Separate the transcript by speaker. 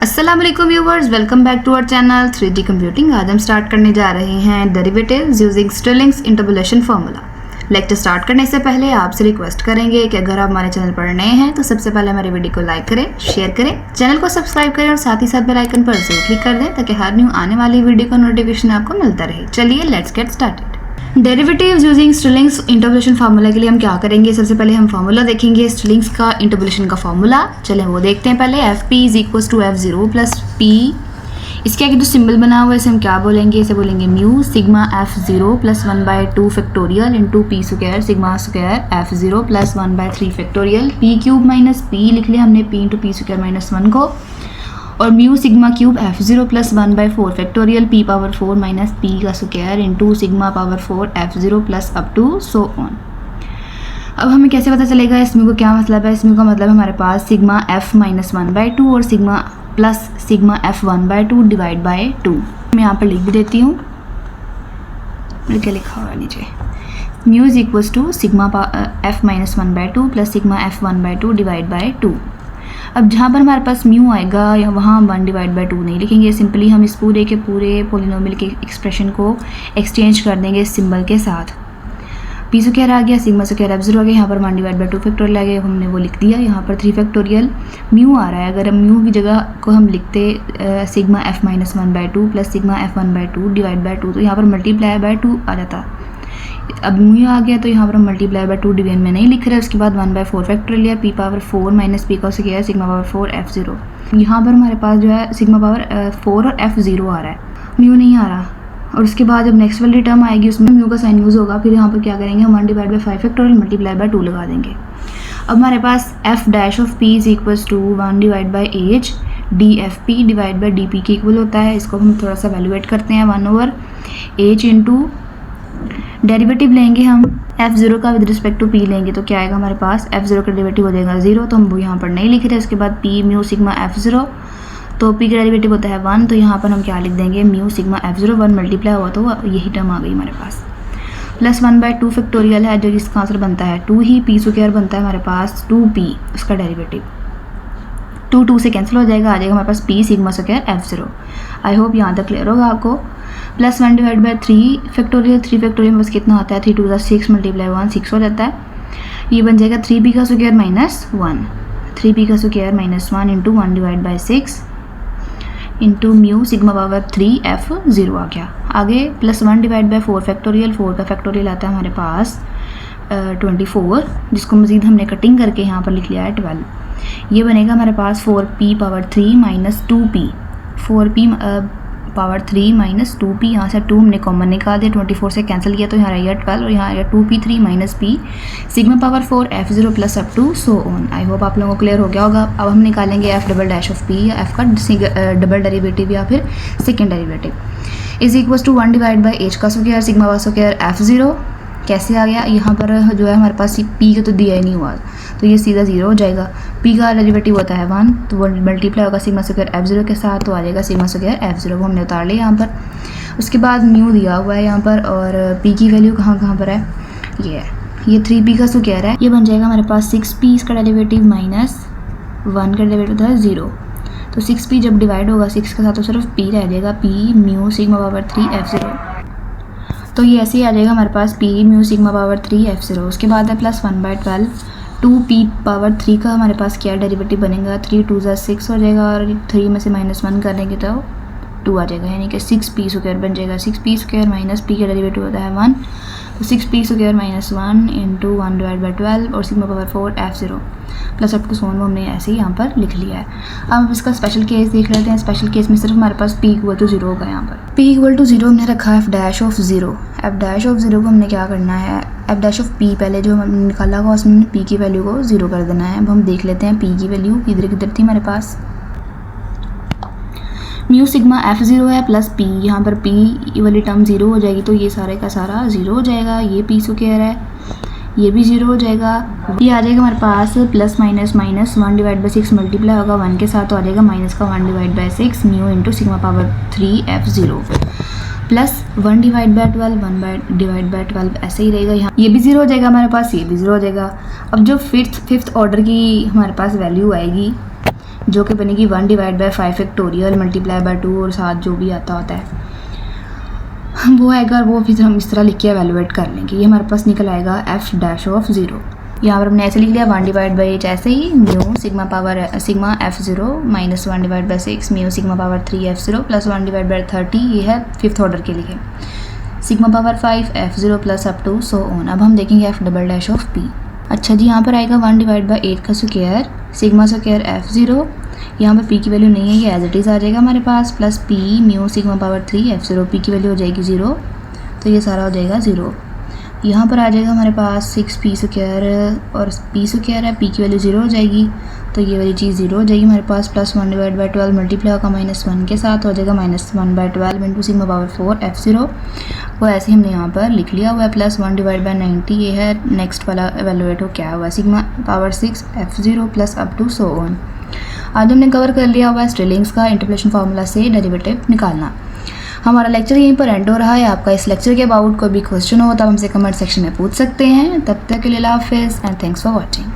Speaker 1: अस्सलाम वालेकुम viewers, welcome back to our channel 3D computing. आज हम स्टार्ट करने जा रहे हैं derivatives using Stirling's interpolation formula. Lecture start करने से पहले आपसे रिक्वेस्ट करेंगे कि अगर आप हमारे चैनल पर नए हैं तो सबसे पहले हमारे वीडियो को लाइक करें, शेयर करें, चैनल को सब्सक्राइब करें और साथ ही साथ बेल आइकन पर जरूर क्लिक कर दें ताकि हर न्यू आने वाली वीडियो का नोटिफिकेशन आपको मिलता रहे। चलिए let's get started. Derivatives using Stirling's interpolation formula के लिए हम क्या करेंगे, सबसे पहले हम फार्मूला देखेंगे स्टिरलिंग्स का इंटरपोलेशन का फार्मूला। चलें वो देखते हैं पहले। F P is equal to F zero plus P. इसके आगे जो सिंबल बना हुआ है इसे हम क्या बोलेंगे, इसे बोलेंगे mu sigma F zero plus 1/2 factorial into P square sigma square F zero plus 1/3 factorial. P cube minus P लिख लिया हमने, P into P square minus 1 को, और mu sigma cube F zero plus 1/4 factorial P power 4 minus P का square into sigma power 4 F zero plus up to so on. अब हमें कैसे पता चलेगा इस म्यू का क्या मतलब है। इस म्यू का मतलब हमारे पास सिग्मा एफ माइनस 1/2 और sigma plus sigma F 1/2 divide by 2। मैं यहाँ पर लिख भी देती हूँ, क्या लिखा हुआ नीचे, mu is equals to sigma F minus 1/2 plus sigma F 1/2 divide by 2। अब जहाँ पर हमारे पास म्यू आएगा या वहाँ हम 1 डिवाइड बाई 2 नहीं लिखेंगे, सिंपली हम इस पूरे के पूरे पोलिनोमियल के एक्सप्रेशन को एक्सचेंज कर देंगे इस सिंबल के साथ। पी स्क्वायर आ गया, सिग्मा स्क्वायर एफ जीरो आ गया, यहाँ पर 1 डिवाइड बाई 2 फैक्टोरियल आ गया, हमने वो लिख दिया। यहाँ पर 3 फैक्टोरियल म्यू आ रहा है, अगर हम म्यू की जगह को हम लिखते sigma F minus 1/2 plus sigma F 1/2 divide by 2 तो यहाँ पर मल्टीप्लाई बाई 2 आ जाता। अब म्यू आ गया तो यहाँ पर हम मल्टीप्लाई बाई 2 डिवीजन में नहीं लिख रहे। उसके बाद 1/4 फैक्टोरियल लिया, पी पावर 4 माइनस पी का square sigma power 4 F zero. यहाँ पर हमारे पास जो है सिग्मा पावर 4 और एफ जीरो आ रहा है, म्यू नहीं आ रहा। और उसके बाद जब नेक्स्ट वाली टर्म आएगी उसमें म्यू का साइन यूज़ होगा, फिर यहाँ पर क्या करेंगे हम 1 divide by 5 factorial multiply by 2 लगा देंगे। अब हमारे पास F dash of P is equals to 1 divide by H D F P divide by D P के इक्वल होता है। इसको हम थोड़ा सा वैल्यूएट करते हैं, 1/h इंटू डेरिवेटिव लेंगे हम एफ जीरो का विद रिस्पेक्ट टू पी लेंगे तो क्या आएगा हमारे पास, एफ जीरो का डेरिवेटिव हो जाएगा 0, तो हम वो यहाँ पर नहीं लिख रहे। उसके बाद P mu sigma F zero, तो पी का डेरिवेटिव होता है 1, तो यहाँ पर हम क्या लिख देंगे, mu sigma F zero 1 multiply हुआ तो यही टर्म आ गई हमारे पास, प्लस 1/2 फैक्टोरियल है जो इसका आंसर बनता है 2 ही, पी स्क्वायर बनता है हमारे पास 2p, उसका डेरिवेटिव 2 से कैंसिल हो जाएगा, आ जाएगा हमारे पास P sigma square F zero. I hope यहाँ तक क्लियर होगा आपको। Plus 1 divide by 3 factorial, 3 factorial में बस कितना होता है, 3 2 6 मल्टीप्लाई 1 6 हो जाता है। ये बन जाएगा 3p का स्क्वायर माइनस 1, 3p का square minus 1 into 1 divide by 6 into mu sigma power 3 F zero आ गया। आगे प्लस 1 डिवाइड बाई 4 फैक्टोरियल, 4 का फैक्टोरियल आता है हमारे पास 24, जिसको मज़ीद हमने कटिंग करके यहाँ पर लिख लिया है 12। ये बनेगा हमारे पास 4p power 3 minus 2p, 4p power 3 minus 2p, यहाँ से 2 हमने कॉमन निकाल दिया, 24 से कैंसिल किया तो यहाँ रहेगा 12 और यहाँ आएगा 2p3 minus p sigma power 4 F zero plus up to so on. I hope आप लोगों को क्लियर हो गया होगा। अब हम निकालेंगे F double dash of p या एफ का डबल डेरिवेटिव या फिर second derivative is equal to 1 divide by H का स्क्वायर सिग्मा का स्क्वायर एफ जीरो। कैसे आ गया, यहाँ पर जो है हमारे पास p का तो दिया ही नहीं हुआ तो ये सीधा 0 हो जाएगा। p का डेरिवेटिव होता है 1, तो वो मल्टीप्लाई होगा सिग्मा स्क्वायर एफ जीरो के साथ, तो आ जाएगा सिग्मा स्क्वायर एफ जीरो, वो हमने उतार लिया यहाँ पर। उसके बाद म्यू दिया हुआ है यहाँ पर, और p की वैल्यू कहाँ पर है, ये है, ये 3p का स्क्वायर है, ये बन जाएगा हमारे पास 6p, इसका डेरिवेटिव माइनस 1 का डेरिवेटिव होता है 0, तो 6p जब डिवाइड होगा 6 के साथ तो सिर्फ p रह जाएगा, p mu sigma power 3 F zero. तो ये ऐसे ही आ जाएगा हमारे पास p mu sigma power 3 F zero. उसके बाद है प्लस 1/12 2p पावर 3 का हमारे पास क्या डेरिवेटिव बनेगा, 3 2 6 हो जाएगा और 3 में से माइनस 1 कर देंगे तो 2 आ जाएगा, यानी कि 6p स्क्वायर बन जाएगा। 6p स्क्वायर माइनस p का डेरिवेटिव होता है 1, तो 6p square minus 1 into 1 divide by 12 और sigma power 4 F zero plus up to so on, वो हमने ऐसे ही यहाँ पर लिख लिया है। अब हम इसका स्पेशल केस देख लेते हैं। स्पेशल केस में सिर्फ हमारे पास p इक्वल टू 0 होगा। यहाँ पर p इक्वल टू 0 हमने रखा है F dash of 0। F dash of 0 को हमने क्या करना है, एफ डैश ऑफ p पहले जो हमने निकाला होगा उसमें p की वैल्यू को 0 कर देना है। अब हम देख लेते हैं p की वैल्यू किधर थी हमारे पास, म्यू सिग्मा एफ जीरो है प्लस p, यहाँ पर p वाली टर्म 0 हो जाएगी तो ये सारे का सारा 0 हो जाएगा। ये p स्क्वायर है, ये भी 0 हो जाएगा। ये आ जाएगा हमारे पास plus minus minus 1 divide by 6 multiply होगा 1 के साथ, तो आ जाएगा माइनस का 1 divide by 6 mu into sigma power 3 F zero plus 1 divide by 12 1 divide by 12 ऐसे ही रहेगा। यहाँ ये भी 0 हो जाएगा हमारे पास, ये भी 0 हो जाएगा। अब जो फिफ्थ ऑर्डर की हमारे पास वैल्यू आएगी जो कि बनेगी 1 divide by 5 factorial multiply by 2 और साथ जो भी आता होता है वो आएगा, और वो फिर हम इस तरह लिख के एवेलुएट कर लेंगे। ये हमारे पास निकल आएगा एफ डैश ऑफ 0। यहाँ पर हमने ऐसे लिख लिया 1 डिवाइड बाई एच, ऐसे ही mu sigma f0 minus 1 divide by 6 mu sigma power 3 f0 plus 1 divide by 30, ये है 5th ऑर्डर के लिए, sigma power 5 f0 plus up to so on. अब हम देखेंगे F double dash of p। अच्छा जी, यहाँ पर आएगा 1 डिवाइड बाई 8 का स्क्वायर सिग्मा स्क्वायर f0, यहाँ पर p की वैल्यू नहीं है, ये एज इट इज़ आ जाएगा हमारे पास, plus p mu sigma power 3 f0, p की वैल्यू हो जाएगी 0, तो ये सारा हो जाएगा 0। यहाँ पर आ जाएगा हमारे पास 6p स्क्वायर और p स्क्वायर है, p की वैल्यू 0 हो जाएगी, तो ये वाली चीज़ 0 हो जाएगी हमारे पास, प्लस 1 डिवाइड बाई 12 मल्टीप्लाई होगा -1 के साथ, हो जाएगा -1/12 इंटू सिग्मा पावर 4 f0, वो ऐसे हमने यहाँ पर लिख लिया हुआ है, प्लस 1 डिवाइड बाई 90, ये है नेक्स्ट वाला एवेलुएट हो क्या हुआ, sigma power 6 f0 plus up to so on. आज हमने कवर कर लिया हुआ है स्ट्रिलिंग्स का इंटरपोलेशन फार्मूला से डेरिवेटिव निकालना। हमारा लेक्चर यहीं पर एंड हो रहा है। आपका इस लेक्चर के अबाउट कोई भी क्वेश्चन हो तो आप हमसे कमेंट सेक्शन में पूछ सकते हैं। तब तक के लिए अल्लाह हाफिज़ एंड थैंक्स फॉर वॉचिंग।